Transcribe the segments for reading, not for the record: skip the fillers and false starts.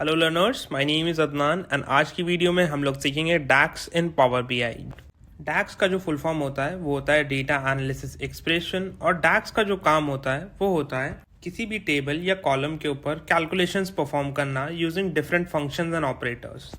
Hello learners, my name is Adnan and आज की video में हम लोग सीखेंगे डैक्स इन पावर बीआई। डैक्स का जो फुल फॉर्म होता है वो होता है डेटा एनालिसिस एक्सप्रेशन, और डैक्स का जो काम होता है वो होता है किसी भी टेबल या कॉलम के ऊपर कैलकुलेशंस परफॉर्म करना using different functions and operators.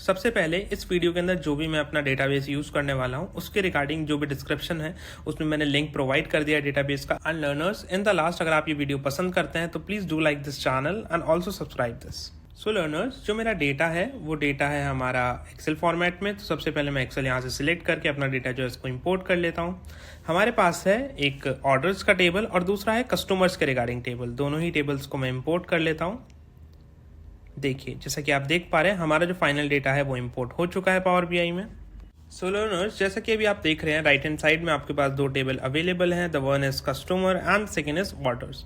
सबसे पहले इस वीडियो के अंदर जो भी मैं अपना डेटाबेस यूज करने वाला हूँ उसके रिगार्डिंग जो भी डिस्क्रिप्शन है उसमें मैंने लिंक प्रोवाइड कर दिया डेटाबेस का। And learners, in the last अगर आप ये वीडियो पसंद करते हैं तो please do like this channel and also subscribe this. So learners, जो मेरा डेटा है वो डेटा है हमारा एक्सेल फॉर्मेट में। तो सबसे पहले मैं एक्सेल यहाँ से सिलेक्ट करके अपना डेटा जो है इसको इंपोर्ट कर लेता हूँ। हमारे पास है एक ऑर्डर्स का टेबल और दूसरा है कस्टमर्स के रिगार्डिंग टेबल। दोनों ही टेबल्स को मैं इंपोर्ट कर लेता हूँ। देखिए, जैसा कि आप देख पा रहे हैं हमारा जो फाइनल डेटा है वो इंपोर्ट हो चुका है पावर बीआई में। सो लर्नर्स, जैसा कि अभी आप देख रहे हैं राइट हैंड साइड में आपके पास दो टेबल अवेलेबल हैं। The one is customer and second is orders.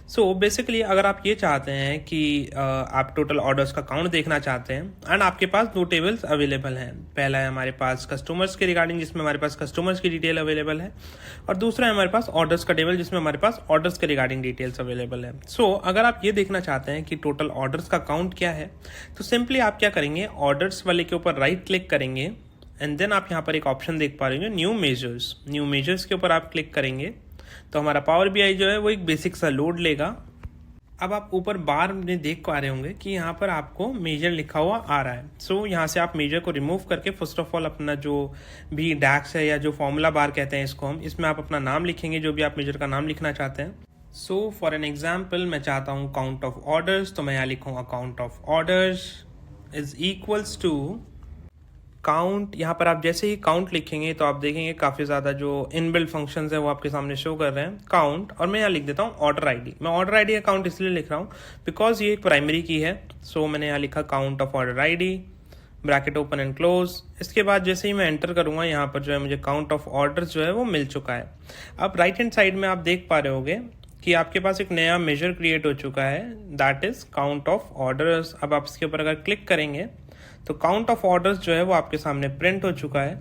So basically अगर आप ये चाहते हैं कि आप टोटल ऑर्डर्स का काउंट देखना चाहते हैं एंड आपके पास दो टेबल्स अवेलेबल हैं। पहला है हमारे पास कस्टमर्स के रिगार्डिंग जिसमें हमारे पास कस्टमर्स की डिटेल अवेलेबल है, और दूसरा है हमारे पास ऑर्डर्स का टेबल जिसमें हमारे पास ऑर्डर्स के रिगार्डिंग डिटेल्स अवेलेबल है। सो अगर आप ये देखना चाहते हैं कि टोटल ऑर्डर्स का काउंट क्या है तो सिंपली आप क्या करेंगे, ऑर्डर्स वाले के ऊपर राइट क्लिक करेंगे एंड देन आप यहाँ पर एक ऑप्शन देख पा रहे हैं न्यू मेजर्स। न्यू मेजर्स के ऊपर आप क्लिक करेंगे तो हमारा पावर बीआई जो है वो एक बेसिक सा लोड लेगा। अब आप ऊपर बार में देख पा रहे होंगे कि यहाँ पर आपको मेजर लिखा हुआ आ रहा है। सो यहाँ से आप मेजर को रिमूव करके फर्स्ट ऑफ ऑल अपना जो भी डैक्स है या जो फॉर्मूला बार कहते हैं इसको हम, इसमें आप अपना नाम लिखेंगे जो भी आप मेजर का नाम लिखना चाहते हैं। सो फॉर एन एग्जाम्पल मैं चाहता हूँ काउंट ऑफ ऑर्डर्स, तो मैं यहाँ लिखूँगा count of orders is equals to count. यहाँ पर आप जैसे ही काउंट लिखेंगे तो आप देखेंगे काफ़ी ज़्यादा जो इनबिल्ट फंक्शंस है वो आपके सामने शो कर रहे हैं काउंट। और मैं यहाँ लिख देता हूँ ऑर्डर आईडी। मैं ऑर्डर आईडी का काउंट इसलिए लिख रहा हूँ बिकॉज ये एक प्राइमरी की है। सो मैंने यहाँ लिखा count of order ID, bracket open and close. इसके बाद जैसे ही मैं एंटर करूँगा यहाँ पर जो है मुझे काउंट ऑफ ऑर्डर्स जो है वो मिल चुका है। अब राइट हैंड साइड में आप देख पा रहे होंगे कि आपके पास एक नया मेजर क्रिएट हो चुका है, that is count of orders. अब आप इसके ऊपर अगर क्लिक करेंगे तो काउंट ऑफ ऑर्डर्स जो है वो आपके सामने प्रिंट हो चुका है।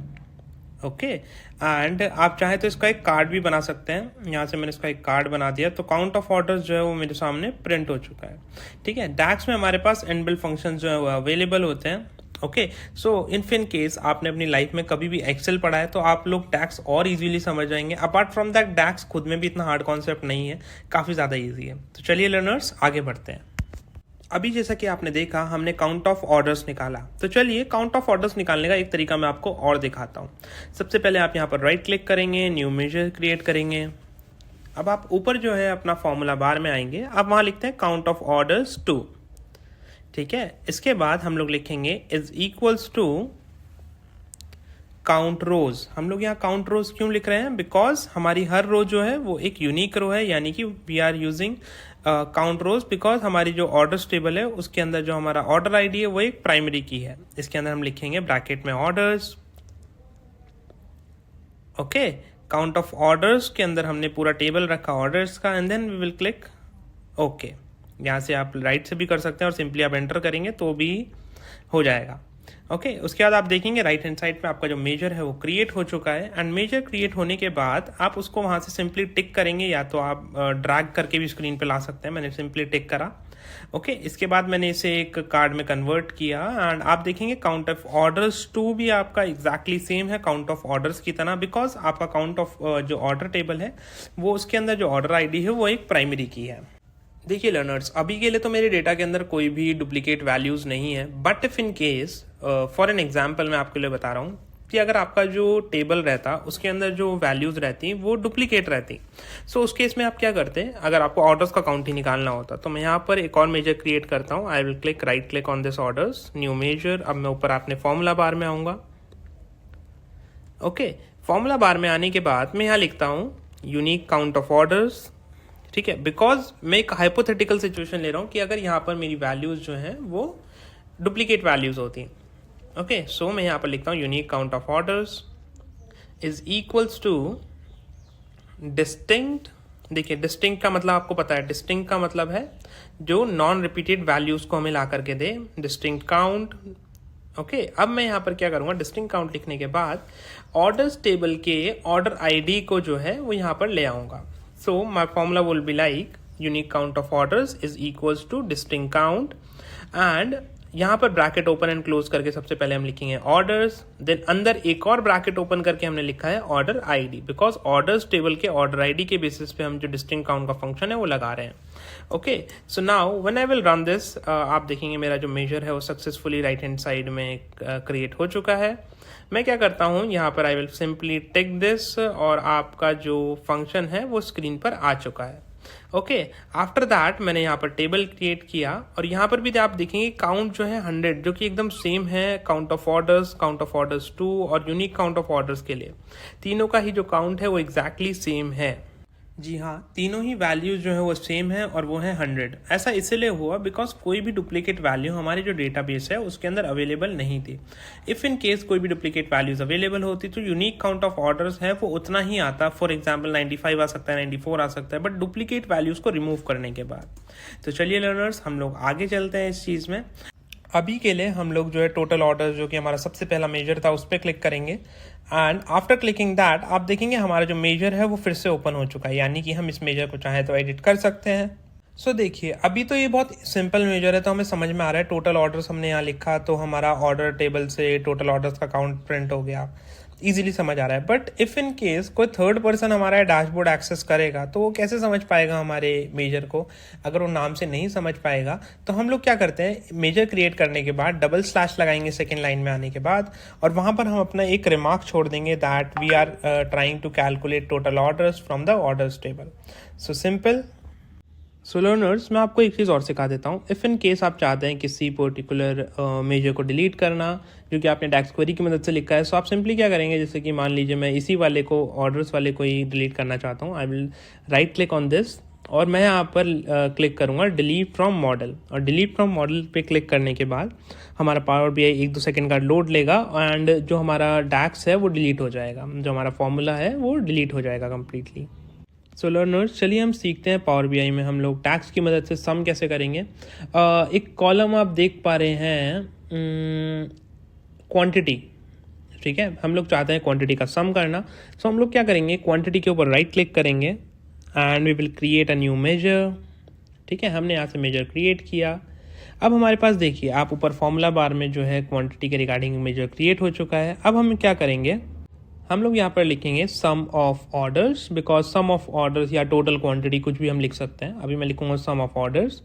ओके, एंड आप चाहे तो इसका एक कार्ड भी बना सकते हैं। यहाँ से मैंने इसका एक कार्ड बना दिया तो काउंट ऑफ ऑर्डर्स जो है वो मेरे सामने प्रिंट हो चुका है। ठीक है, डैक्स में हमारे पास इनबिल्ट फंक्शंस जो है वो अवेलेबल होते हैं। ओके, सो इन केस आपने अपनी लाइफ में कभी भी एक्सेल पढ़ा है तो आप लोग डैक्स और इजीली समझ जाएंगे। अपार्ट फ्रॉम दैट डैक्स खुद में भी इतना हार्ड कॉन्सेप्ट नहीं है, काफ़ी ज़्यादा ईजी है। तो चलिए लर्नर्स आगे बढ़ते हैं। अभी जैसा कि आपने देखा हमने काउंट ऑफ ऑर्डर्स निकाला, तो चलिए काउंट ऑफ ऑर्डर्स निकालने का एक तरीका मैं आपको और दिखाता हूँ। सबसे पहले आप यहाँ पर राइट क्लिक करेंगे, न्यू मेजर क्रिएट करेंगे। अब आप ऊपर जो है अपना फॉर्मूला बार में आएंगे, आप वहाँ लिखते हैं काउंट ऑफ ऑर्डर्स टू। ठीक है, इसके बाद हम लोग लिखेंगे इज इक्वल्स टू काउंट रोज। हम लोग यहाँ काउंट रोज क्यों लिख रहे हैं, बिकॉज हमारी हर रो जो है वो एक यूनिक रो है, यानी कि we are using count rows because हमारी जो ऑर्डर्स टेबल है उसके अंदर जो हमारा ऑर्डर आईडी है वो एक प्राइमरी की है। इसके अंदर हम लिखेंगे ब्रैकेट में orders. Okay, count of orders के अंदर हमने पूरा टेबल रखा ऑर्डर्स का and then we will click okay. यहाँ से आप राइट से भी कर सकते हैं और सिंपली आप एंटर करेंगे तो भी हो जाएगा। ओके, उसके बाद आप देखेंगे राइट हैंड साइड पे आपका जो मेजर है वो क्रिएट हो चुका है। एंड मेजर क्रिएट होने के बाद आप उसको वहाँ से सिंपली टिक करेंगे, या तो आप ड्रैग करके भी स्क्रीन पे ला सकते हैं। मैंने सिंपली टिक करा। ओके, इसके बाद मैंने इसे एक कार्ड में कन्वर्ट किया एंड आप देखेंगे काउंट ऑफ ऑर्डर्स टू भी आपका एग्जैक्टली सेम है काउंट ऑफ ऑर्डर्स की तरह, बिकॉज आपका काउंट ऑफ जो ऑर्डर टेबल है वो उसके अंदर जो ऑर्डर आई है वो एक प्राइमरी की है। देखिए लर्नर्स, अभी के लिए तो मेरे डेटा के अंदर कोई भी डुप्लीकेट वैल्यूज़ नहीं है, but if in case for an example मैं आपके लिए बता रहा हूँ कि अगर आपका जो टेबल रहता उसके अंदर जो वैल्यूज़ रहती वो डुप्लीकेट रहती, सो उस केस में आप क्या करते हैं, अगर आपको ऑर्डर्स का काउंट ही निकालना होता तो मैं यहाँ पर एक और मेजर क्रिएट करता हूँ। I will click right click on this orders, new measure. अब मैं ऊपर अपने फॉर्मूला बार में आऊँगा। ओके, फॉर्मूला बार में आने के बाद मैं यहाँ लिखता हूँ यूनिक काउंट ऑफ ऑर्डर्स। ठीक है, बिकॉज मैं एक हाइपोथेटिकल सिचुएशन ले रहा हूँ कि अगर यहाँ पर मेरी वैल्यूज जो हैं वो डुप्लीकेट वैल्यूज होती हैं। ओके, सो मैं यहाँ पर लिखता हूँ unique count of orders is equals two distinct. देखिए, डिस्टिंक्ट का मतलब आपको पता है, डिस्टिंक्ट का मतलब है जो नॉन रिपीटेड वैल्यूज को हमें ला करके दे, डिस्टिंक्ट काउंट। ओके, अब मैं यहाँ पर क्या करूँगा, डिस्टिंक्ट काउंट लिखने के बाद ऑर्डर्स टेबल के ऑर्डर आईडी को जो है वो यहाँ पर ले आऊँगा। So my formula will be like unique count of orders is equals to distinct count and यहाँ पर ब्रैकेट ओपन एंड क्लोज करके सबसे पहले हम लिखेंगे ऑर्डर्स, देन अंदर एक और ब्रैकेट ओपन करके हमने लिखा है order ID, because orders table के ऑर्डर आईडी के बेसिस पे हम जो डिस्टिंक्ट काउंट का फंक्शन है वो लगा रहे हैं. Okay, so now when I will run this, आप देखेंगे मेरा जो मेजर है वो सक्सेसफुली राइट हैंड साइड में क्रिएट हो चुका है. मैं क्या करता हूँ, यहाँ पर I will simply tick this और आपका जो फंक्शन है वो स्क्रीन पर आ चुका है. ओके, आफ्टर दैट मैंने यहाँ पर टेबल क्रिएट किया और यहाँ पर भी आप देखेंगे काउंट जो है 100, जो कि एकदम सेम है काउंट ऑफ ऑर्डर्स 2 और यूनिक काउंट ऑफ ऑर्डर्स के लिए. तीनों का ही जो काउंट है वो एग्जैक्टली सेम है. जी हाँ, तीनों ही वैल्यूज जो है वो सेम है और वो है 100. ऐसा इसलिए हुआ बिकॉज कोई भी डुप्लीकेट वैल्यू हमारे जो डेटाबेस है उसके अंदर अवेलेबल नहीं थी. इफ इन केस कोई भी डुप्लीकेट वैल्यूज अवेलेबल होती तो यूनिक काउंट ऑफ ऑर्डर्स है वो उतना ही आता. फॉर एग्जाम्पल 95 आ सकता है, 94 आ सकता है, बट डुप्लीकेट वैल्यूज को रिमूव करने के बाद. तो चलिए लर्नर्स, हम लोग आगे चलते हैं इस चीज़ में. अभी के लिए हम लोग जो है टोटल ऑर्डर जो कि हमारा सबसे पहला मेजर था उस पर क्लिक करेंगे एंड आफ्टर क्लिकिंग दैट आप देखेंगे हमारा जो मेजर है वो फिर से ओपन हो चुका है, यानी कि हम इस मेजर को चाहे तो एडिट कर सकते हैं. सो देखिए, अभी तो ये बहुत सिंपल मेजर है तो हमें समझ में आ रहा है. टोटल ऑर्डर्स हमने यहाँ लिखा तो हमारा ऑर्डर टेबल से टोटल ऑर्डर्स का काउंट प्रिंट हो गया, इजीली समझ आ रहा है. बट इफ इन केस कोई थर्ड पर्सन हमारा डैशबोर्ड एक्सेस करेगा तो वो कैसे समझ पाएगा हमारे मेजर को? अगर वो नाम से नहीं समझ पाएगा तो हम लोग क्या करते हैं, मेजर क्रिएट करने के बाद डबल स्लैश लगाएंगे सेकेंड लाइन में आने के बाद और वहां पर हम अपना एक रिमार्क छोड़ देंगे that we are trying to calculate total orders from the orders table. So simple. So learners, मैं आपको एक चीज़ और सिखा देता हूँ. इफ़ इन केस आप चाहते हैं किसी पर्टिकुलर मेजर को डिलीट करना जो कि आपने डैक्स क्वेरी की मदद से लिखा है, सो आप सिंपली क्या करेंगे, जैसे कि मान लीजिए मैं इसी वाले को ऑर्डर्स वाले को ही डिलीट करना चाहता हूँ. I will write click on this और मैं यहाँ पर क्लिक करूँगा डिलीट फ्रॉम मॉडल और डिलीट फ्रॉम मॉडल पे क्लिक करने के बाद हमारा पावर BI 1-2 सेकेंड का लोड लेगा एंड जो हमारा डैक्स है वो डिलीट हो जाएगा, जो हमारा फॉर्मूला है वो डिलीट हो जाएगा कम्प्लीटली. सो लर्नर्स, चलिए हम सीखते हैं पावर BI में हम लोग टैक्स की मदद से सम कैसे करेंगे. एक कॉलम आप देख पा रहे हैं क्वांटिटी, ठीक है. हम लोग चाहते हैं क्वांटिटी का सम करना. सो हम लोग क्या करेंगे, क्वांटिटी के ऊपर राइट क्लिक करेंगे and we will create a new measure. ठीक है, हमने यहाँ से मेजर क्रिएट किया. अब हमारे पास देखिए आप ऊपर फॉर्मूला बार में जो है क्वांटिटी के रिगार्डिंग मेजर क्रिएट हो चुका है. अब हम क्या करेंगे, हम लोग यहाँ पर लिखेंगे sum of orders, because sum of orders या टोटल क्वांटिटी कुछ भी हम लिख सकते हैं. अभी मैं लिखूंगा sum of orders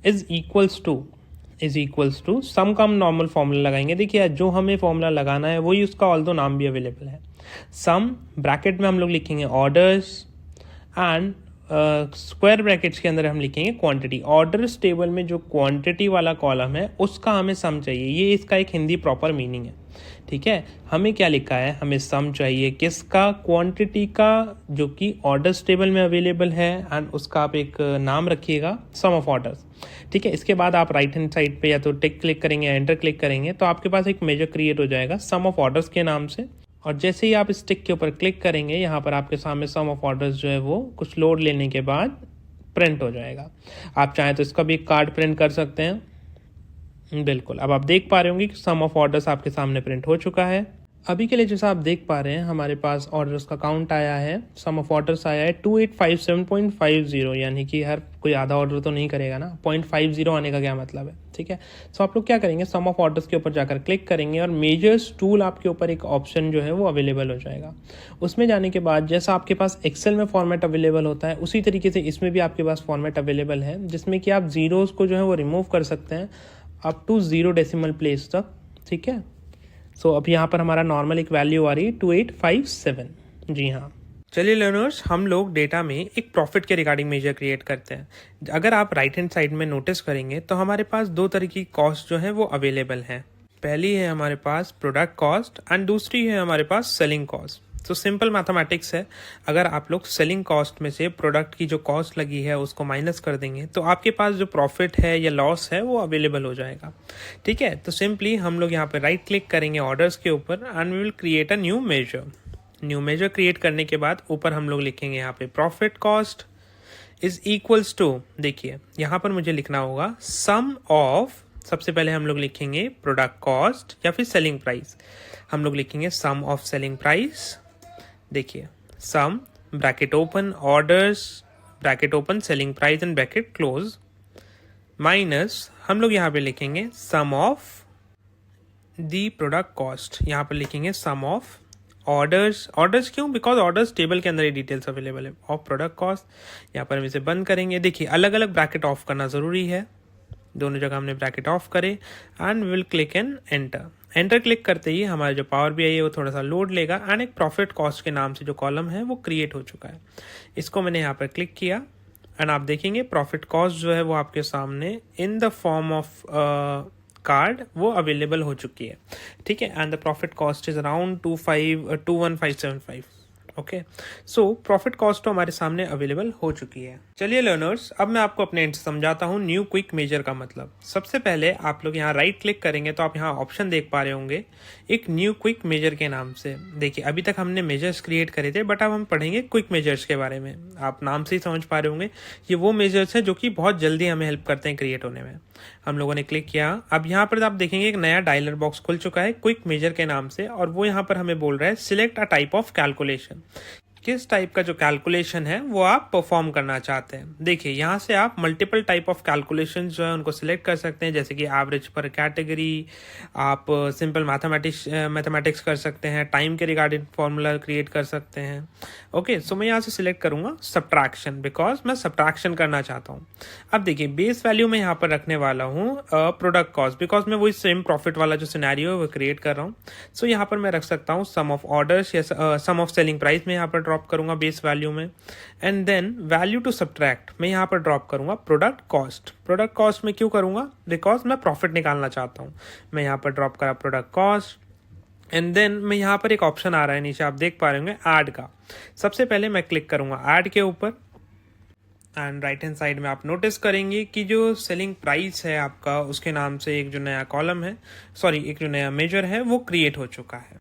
is equals to sum का हम नॉर्मल फॉर्मूला लगाएंगे. देखिए जो हमें फॉर्मूला लगाना है वही उसका ऑल्दो नाम भी अवेलेबल है. सम ब्रैकेट में हम लोग लिखेंगे ऑर्डर्स एंड स्क्वायर ब्रैकेट्स के अंदर हम लिखेंगे क्वांटिटी. ऑर्डर्स टेबल में जो क्वांटिटी वाला कॉलम है उसका हमें सम चाहिए. ये इसका एक हिंदी प्रॉपर मीनिंग है. ठीक है, हमें क्या लिखा है, हमें सम चाहिए किसका, क्वांटिटी का, जो कि ऑर्डर्स टेबल में अवेलेबल है एंड उसका आप एक नाम रखिएगा सम ऑफ ऑर्डर्स. ठीक है, इसके बाद आप राइट हैंड साइड पे या तो टिक क्लिक करेंगे या एंटर क्लिक करेंगे तो आपके पास एक मेजर क्रिएट हो जाएगा सम ऑफ ऑर्डर्स के नाम से. और जैसे ही आप इस टिक के ऊपर क्लिक करेंगे यहाँ पर आपके सामने सम ऑफ ऑर्डर्स जो है वो कुछ लोड लेने के बाद प्रिंट हो जाएगा. आप चाहें तो इसका भी एक कार्ड प्रिंट कर सकते हैं. बिल्कुल, अब आप देख पा रहे होंगे कि सम ऑफ ऑर्डर्स आपके सामने प्रिंट हो चुका है. अभी के लिए जैसा आप देख पा रहे हैं हमारे पास ऑर्डर्स का काउंट आया है, सम ऑफ ऑर्डर्स आया है 2857.50, यानी कि हर कोई आधा ऑर्डर तो नहीं करेगा ना. 0.50 आने का क्या मतलब है. ठीक है, सो आप लोग क्या करेंगे, सम ऑफ ऑर्डर्स के ऊपर जाकर क्लिक करेंगे और मेजर्स टूल आपके ऊपर एक ऑप्शन जो है वो अवेलेबल हो जाएगा. उसमें जाने के बाद जैसा आपके पास एक्सेल में फॉर्मेट अवेलेबल होता है उसी तरीके से इसमें भी आपके पास फॉर्मेट अवेलेबल है, जिसमें कि आप जीरोस को जो है वो रिमूव कर सकते हैं अप टू 0 डेसिमल प्लेस तक. ठीक है, सो अब यहाँ पर हमारा नॉर्मल एक वैल्यू आ रही है 2857. जी हाँ, चलिए लर्नर्स, हम लोग डेटा में एक प्रॉफिट के रिगार्डिंग मेजर क्रिएट करते हैं. अगर आप राइट हैंड साइड में नोटिस करेंगे तो हमारे पास दो तरह की कॉस्ट जो है वो अवेलेबल है. पहली है हमारे पास प्रोडक्ट कॉस्ट एंड दूसरी है हमारे पास सेलिंग कॉस्ट. तो सिंपल मैथमेटिक्स है, अगर आप लोग सेलिंग कॉस्ट में से प्रोडक्ट की जो कॉस्ट लगी है उसको माइनस कर देंगे तो आपके पास जो प्रॉफिट है या लॉस है वो अवेलेबल हो जाएगा. ठीक है, तो सिंपली हम लोग यहाँ पे राइट क्लिक करेंगे ऑर्डर्स के ऊपर and we will create a new measure create करने के बाद ऊपर हम लोग लिखेंगे यहाँ पे profit cost is equals to, देखिए यहाँ पर मुझे लिखना होगा सम ऑफ, सबसे पहले हम लोग लिखेंगे प्रोडक्ट कॉस्ट या फिर सेलिंग प्राइस. हम लोग लिखेंगे सम ऑफ सेलिंग प्राइस. देखिए sum bracket open orders bracket open selling price and bracket close minus हम लोग यहाँ पे लिखेंगे sum of the product cost, यहाँ पर लिखेंगे सम ऑफ ऑर्डर्स क्यों, बिकॉज ऑर्डर्स टेबल के अंदर ही डिटेल्स अवेलेबल है, ऑफ प्रोडक्ट कॉस्ट। यहाँ पर हम इसे बंद करेंगे। देखिए अलग अलग ब्रैकेट ऑफ करना ज़रूरी है, दोनों जगह हमने ब्रैकेट ऑफ करे and will click an enter click करते ही हमारा जो पावर बीआई है वो थोड़ा सा लोड लेगा एंड एक प्रॉफिट कॉस्ट के नाम से जो कॉलम है वो क्रिएट हो चुका है। इसको मैंने यहाँ पर क्लिक किया एंड आप देखेंगे प्रॉफिट कॉस्ट जो है वो आपके सामने in the form of card वो अवेलेबल हो चुकी है, ठीक है। And the profit cost is around 21575। Okay, so profit cost तो हमारे सामने अवेलेबल हो चुकी है। चलिए लर्नर्स, अब मैं आपको अपने एंड से समझाता हूँ न्यू क्विक मेजर का मतलब। सबसे पहले आप लोग यहाँ राइट क्लिक करेंगे तो आप यहाँ ऑप्शन देख पा रहे होंगे एक न्यू क्विक मेजर के नाम से। देखिए अभी तक हमने मेजर्स क्रिएट करे थे, बट अब हम पढ़ेंगे क्विक मेजर्स के बारे में। आप नाम से ही समझ पा रहे होंगे ये वो मेजर्स हैं जो कि बहुत जल्दी हमें हेल्प करते हैं क्रिएट होने में। हम लोगों ने क्लिक किया, अब यहाँ पर आप देखेंगे एक नया डायलर बॉक्स खुल चुका है क्विक मेजर के नाम से, और वो यहाँ पर हमें बोल रहा है select a type of calculation. किस टाइप का जो कैलकुलेशन है वो आप परफॉर्म करना चाहते हैं। देखिए यहाँ से आप मल्टीपल टाइप ऑफ कैलकुलेशन जो है उनको सिलेक्ट कर सकते हैं, जैसे कि एवरेज पर कैटेगरी, आप सिंपल मैथमेटिक्स कर सकते हैं, टाइम के रिगार्डिंग फॉर्मूला क्रिएट कर सकते हैं। ओके, सो मैं यहाँ से सिलेक्ट करूँगा सब्ट्रैक्शन, बिकॉज मैं सब्ट्रैक्शन करना चाहता हूँ। अब देखिए बेस वैल्यू में यहाँ पर रखने वाला हूँ प्रोडक्ट कॉस्ट, बिकॉज मैं वही सेम प्रॉफिट वाला जो सिनेरियो है वो क्रिएट कर रहा हूँ। सो यहाँ पर मैं रख सकता हूँ सम ऑफ ऑर्डर्स या सम ऑफ सेलिंग प्राइस में यहाँ पर ड्रॉप करूंगा बेस वैल्यू में, and then value to subtract मैं यहाँ पर ड्रॉप करूंगा प्रोडक्ट कॉस्ट। प्रोडक्ट कॉस्ट में क्यों करूंगा, बिकॉज मैं प्रॉफिट निकालना चाहता हूँ। मैं यहाँ पर ड्रॉप करा प्रोडक्ट कॉस्ट, एंड देन मैं यहाँ पर एक ऑप्शन आ रहा है नीचे आप देख पा रहे होंगे ऐड का। सबसे पहले मैं क्लिक करूंगा ऐड के ऊपर, एंड राइट हैंड साइड में आप नोटिस करेंगे कि जो सेलिंग प्राइस है आपका उसके नाम से एक जो नया कॉलम है, एक जो नया मेजर है वो क्रिएट हो चुका है।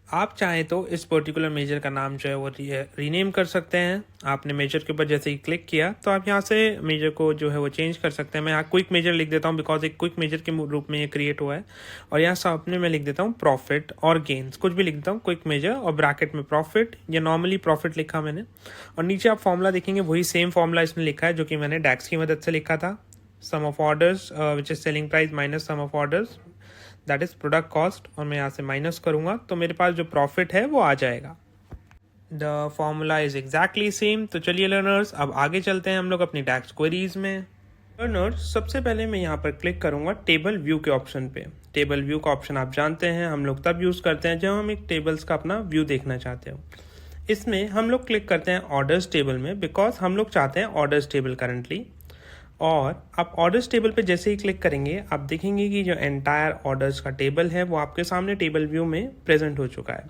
आप चाहें तो इस पर्टिकुलर मेजर का नाम जो है वो रीनेम कर सकते हैं। आपने मेजर के ऊपर जैसे ही क्लिक किया तो आप यहाँ से मेजर को जो है वो चेंज कर सकते हैं। मैं यहाँ क्विक मेजर लिख देता हूँ, बिकॉज एक क्विक मेजर के रूप में ये क्रिएट हुआ है। और यहाँ सामने मैं लिख देता हूँ प्रॉफिट और गेन्स, कुछ भी लिख देता हूँ क्विक मेजर, और ब्रैकेट में प्रॉफिट या नॉर्मली प्रॉफिट लिखा मैंने। और नीचे आप फॉर्मूला देखेंगे वही सेम फॉर्मूला इसमें लिखा है जो कि मैंने डैक्स की मदद से लिखा था। Sum of orders which is selling price minus sum of orders that is product cost, और मैं यहाँ से माइनस करूंगा तो मेरे पास जो प्रॉफिट है वो आ जाएगा। The formula is exactly same. तो चलिए लर्नर्स अब आगे चलते हैं हम लोग अपनी डैक्स क्वेरीज में। लर्नर्स सबसे पहले मैं यहाँ पर क्लिक करूंगा टेबल व्यू के ऑप्शन पे। टेबल व्यू का ऑप्शन आप जानते हैं हम लोग तब यूज करते हैं जब हम एक टेबल्स का अपना व्यू देखना चाहते हो। इसमें हम लोग क्लिक करते हैं ऑर्डर्स टेबल में, बिकॉज हम लोग चाहते हैं ऑर्डर्स टेबल करंटली। और आप ऑर्डर्स टेबल पे जैसे ही क्लिक करेंगे आप देखेंगे कि जो एंटायर ऑर्डर्स का टेबल है वो आपके सामने टेबल व्यू में प्रेजेंट हो चुका है।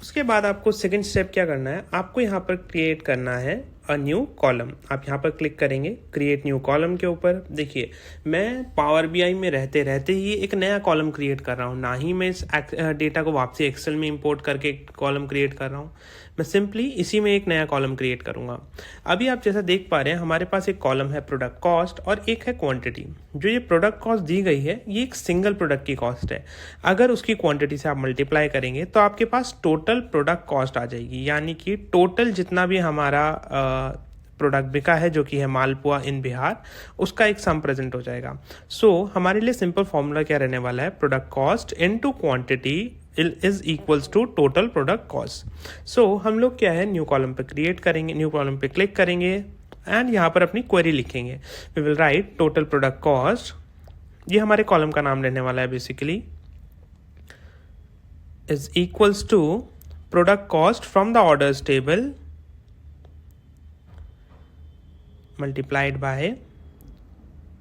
उसके बाद आपको सेकंड स्टेप क्या करना है, आपको यहाँ पर क्रिएट करना है अ न्यू कॉलम। आप यहाँ पर क्लिक करेंगे क्रिएट न्यू कॉलम के ऊपर। देखिए मैं पावर बीआई में रहते रहते ही एक नया कॉलम क्रिएट कर रहा हूँ, ना ही मैं इस डेटा को वापसी एक्सेल में इंपोर्ट करके कॉलम क्रिएट कर रहा हूँ। मैं सिंपली इसी में एक नया कॉलम क्रिएट करूंगा। अभी आप जैसा देख पा रहे हैं हमारे पास एक कॉलम है प्रोडक्ट कॉस्ट और एक है क्वांटिटी। जो ये प्रोडक्ट कॉस्ट दी गई है ये एक सिंगल प्रोडक्ट की कॉस्ट है। अगर उसकी क्वांटिटी से आप मल्टीप्लाई करेंगे तो आपके पास टोटल प्रोडक्ट कॉस्ट आ जाएगी, यानी कि टोटल जितना भी हमारा प्रोडक्ट बिका है जो कि है मालपुआ इन बिहार, उसका एक सम प्रेजेंट हो जाएगा। सो हमारे लिए सिंपल फॉर्मूला क्या रहने वाला है, product cost into quantity is equals to total product cost. So हम लोग क्या है न्यू कॉलम पे क्रिएट करेंगे, न्यू कॉलम पे क्लिक करेंगे एंड यहाँ पर अपनी क्वेरी लिखेंगे। We will write total product cost, ये हमारे कॉलम का नाम रहने वाला है basically, is equals to product cost from the orders table multiplied by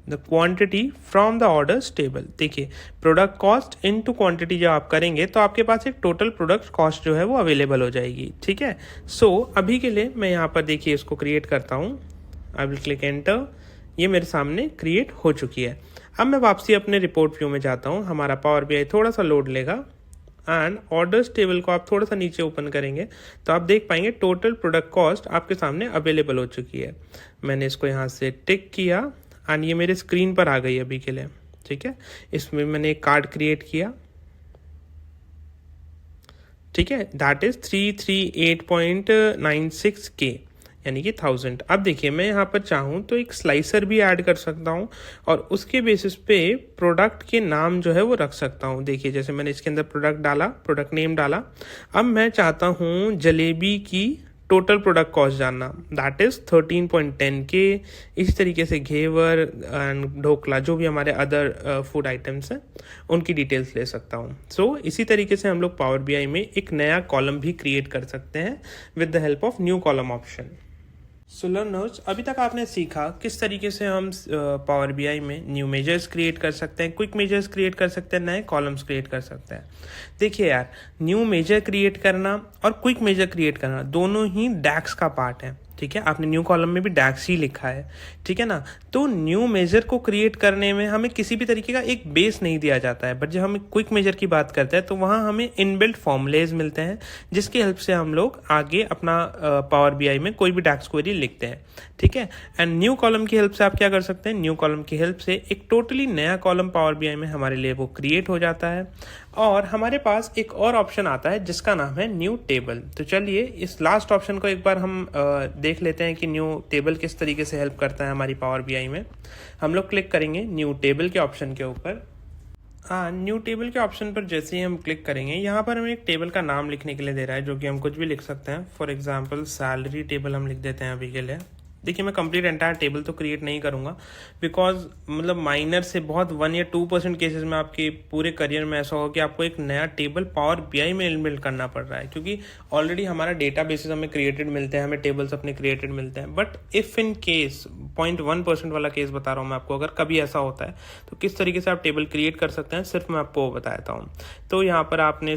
the quantity from the orders table. देखिए प्रोडक्ट कॉस्ट इनटू क्वांटिटी जब आप करेंगे तो आपके पास एक टोटल प्रोडक्ट कॉस्ट जो है वो अवेलेबल हो जाएगी। ठीक है, सो अभी के लिए मैं यहाँ पर देखिए इसको क्रिएट करता हूँ। आई विल क्लिक एंटर, ये मेरे सामने क्रिएट हो चुकी है। अब मैं वापसी अपने रिपोर्ट व्यू में जाता हूँ। हमारा पावर बीआई थोड़ा सा लोड लेगा एंड ऑर्डर्स टेबल को आप थोड़ा सा नीचे ओपन करेंगे तो आप देख पाएंगे टोटल प्रोडक्ट कॉस्ट आपके सामने अवेलेबल हो चुकी है। मैंने इसको यहाँ से टिक किया एंड ये मेरे स्क्रीन पर आ गई अभी के लिए। ठीक है, इसमें मैंने एक कार्ड क्रिएट किया। ठीक है, दैट इज 338.96K। यानी कि 1000। अब देखिए मैं यहाँ पर चाहूँ तो एक स्लाइसर भी ऐड कर सकता हूँ और उसके बेसिस पे प्रोडक्ट के नाम जो है वो रख सकता हूँ। देखिए जैसे मैंने इसके अंदर प्रोडक्ट डाला, प्रोडक्ट नेम डाला। अब मैं चाहता हूँ जलेबी की टोटल प्रोडक्ट कॉस्ट जानना, दैट इज 13.10 के। इस तरीके से घेवर एंड ढोकला जो भी हमारे अदर फूड आइटम्स हैं उनकी डिटेल्स ले सकता हूँ। सो इसी तरीके से हम लोग पावर बीआई में एक नया कॉलम भी क्रिएट कर सकते हैं with the help of new column option. So learners, अभी तक आपने सीखा किस तरीके से हम पावर बीआई में न्यू मेजर्स क्रिएट कर सकते हैं, क्विक मेजर्स क्रिएट कर सकते हैं, नए कॉलम्स क्रिएट कर सकते हैं। देखिए यार, न्यू मेजर क्रिएट करना और क्विक मेजर क्रिएट करना दोनों ही डैक्स का पार्ट है। ठीक है, आपने न्यू कॉलम में भी डैक्स ही लिखा है, ठीक है ना। तो न्यू मेजर को क्रिएट करने में हमें किसी भी तरीके का एक बेस नहीं दिया जाता है, बट जब हम क्विक मेजर की बात करते हैं तो वहाँ हमें इनबिल्ट फॉर्मूलेज मिलते हैं जिसकी हेल्प से हम लोग आगे अपना पावर बीआई में कोई भी डैक्स क्वेरी लिखते हैं। ठीक है, एंड न्यू कॉलम की हेल्प से आप क्या कर सकते हैं, न्यू कॉलम की हेल्प से एक टोटली नया कॉलम पावर बीआई में हमारे लिए वो क्रिएट हो जाता है। और हमारे पास एक और ऑप्शन आता है जिसका नाम है न्यू टेबल। तो चलिए इस लास्ट ऑप्शन को एक बार हम देख लेते हैं कि न्यू टेबल किस तरीके से हेल्प करता है हमारी पावर बीआई में। हम लोग क्लिक करेंगे न्यू टेबल के ऑप्शन के ऊपर। न्यू टेबल के ऑप्शन पर जैसे ही हम क्लिक करेंगे, यहाँ पर हमें एक टेबल का नाम लिखने के लिए दे रहा है, जो कि हम कुछ भी लिख सकते हैं। फॉर एग्जाम्पल सैलरी टेबल हम लिख देते हैं अभी के लिए। देखिए मैं कंप्लीट एंटायर टेबल तो क्रिएट नहीं करूंगा, बिकॉज मतलब माइनर से बहुत 1 या 2% केसेस में आपके पूरे करियर में ऐसा होगा कि आपको एक नया टेबल पावर बीआई में इनबिल्ड करना पड़ रहा है, क्योंकि ऑलरेडी हमारा डेटा बेसिस हमें क्रिएटेड मिलते हैं, हमें टेबल्स अपने क्रिएटेड मिलते हैं। बट इफ़ इन केस 0.1% वाला केस बता रहा हूँ मैं आपको, अगर कभी ऐसा होता है तो किस तरीके से आप टेबल क्रिएट कर सकते हैं सिर्फ मैं आपको वो बताता हूँ। तो यहाँ पर आपने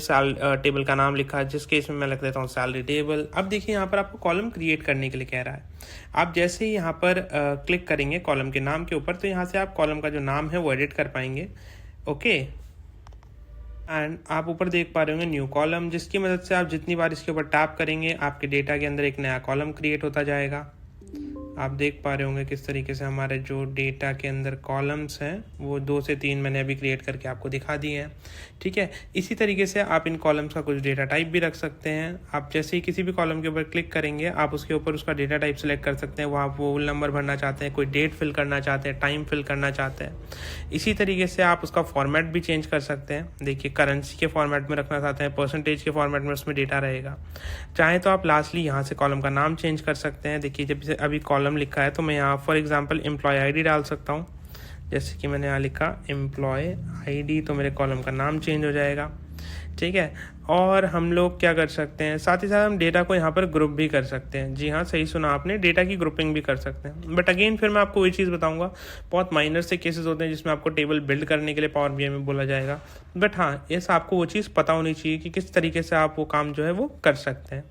टेबल का नाम लिखा है, जिस केस में मैं लिख देता हूँ सैलरी टेबल। अब देखिए यहाँ पर आपको कॉलम क्रिएट करने के लिए कह रहा है। आप जैसे ही यहाँ पर क्लिक करेंगे कॉलम के नाम के ऊपर, तो यहाँ से आप कॉलम का जो नाम है वो एडिट कर पाएंगे। ओके, एंड आप ऊपर देख पा रहे होंगे न्यू कॉलम, जिसकी मदद से आप जितनी बार इसके ऊपर टैप करेंगे आपके डेटा के अंदर एक नया कॉलम क्रिएट होता जाएगा। आप देख पा रहे होंगे किस तरीके से हमारे जो डेटा के अंदर कॉलम्स हैं वो 2 से 3 मैंने अभी क्रिएट करके आपको दिखा दिए हैं। ठीक है, इसी तरीके से आप इन कॉलम्स का कुछ डेटा टाइप भी रख सकते हैं। आप जैसे ही किसी भी कॉलम के ऊपर क्लिक करेंगे आप उसके ऊपर उसका डेटा टाइप सेलेक्ट कर सकते हैं। वो आप रोल नंबर भरना चाहते हैं, कोई डेट फिल करना चाहते हैं, टाइम फिल करना चाहते हैं। इसी तरीके से आप उसका फॉर्मेट भी चेंज कर सकते हैं। देखिए करेंसी के फॉर्मेट में रखना चाहते हैं, परसेंटेज के फॉर्मेट में उसमें डेटा रहेगा। चाहे तो आप लास्टली यहाँ से कॉलम का नाम चेंज कर सकते हैं। देखिए जब अभी कॉलम लिखा है तो मैं यहाँ फॉर एग्जांपल एम्प्लॉय आईडी डाल सकता हूँ। जैसे कि मैंने यहाँ लिखा एम्प्लॉय आईडी, तो मेरे कॉलम का नाम चेंज हो जाएगा। ठीक है, और हम लोग क्या कर सकते हैं, साथ ही साथ हम डेटा को यहाँ पर ग्रुप भी कर सकते हैं। जी हाँ, सही सुना आपने, डेटा की ग्रुपिंग भी कर सकते हैं। बट अगेन फिर मैं आपको वही चीज़ बताऊंगा, बहुत माइनर से केसेस होते हैं जिसमें आपको टेबल बिल्ड करने के लिए पावर बीआई में बोला जाएगा। बट हाँ, ऐसा आपको वो चीज़ पता होनी चाहिए कि किस तरीके से आप वो काम जो है वो कर सकते हैं।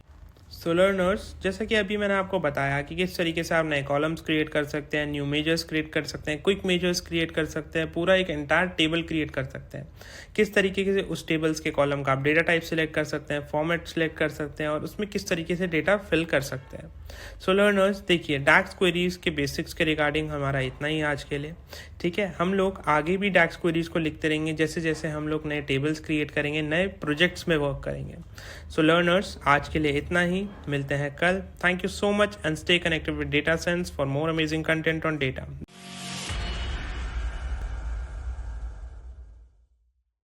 सो लर्नर्स, जैसा कि अभी मैंने आपको बताया कि किस तरीके से आप नए कॉलम्स क्रिएट कर सकते हैं, न्यू मेजर्स क्रिएट कर सकते हैं, क्विक मेजर्स क्रिएट कर सकते हैं, पूरा एक एंटायर टेबल क्रिएट कर सकते हैं। किस तरीके से उस टेबल्स के कॉलम का आप डेटा टाइप सेलेक्ट कर सकते हैं, फॉर्मेट सेलेक्ट कर सकते हैं और उसमें किस तरीके से डेटा फिल कर सकते हैं। सो लर्नर्स, देखिए डैक्स क्वेरीज के बेसिक्स के रिगार्डिंग हमारा इतना ही आज के लिए। ठीक है, हम लोग आगे भी डैक्स क्वेरीज को लिखते रहेंगे जैसे जैसे हम लोग नए टेबल्स क्रिएट करेंगे, नए प्रोजेक्ट्स में वर्क करेंगे। सो लर्नर्स, आज के लिए इतना ही, मिलते हैं कल। Thank you so much and stay connected with DataSense for more amazing content on data.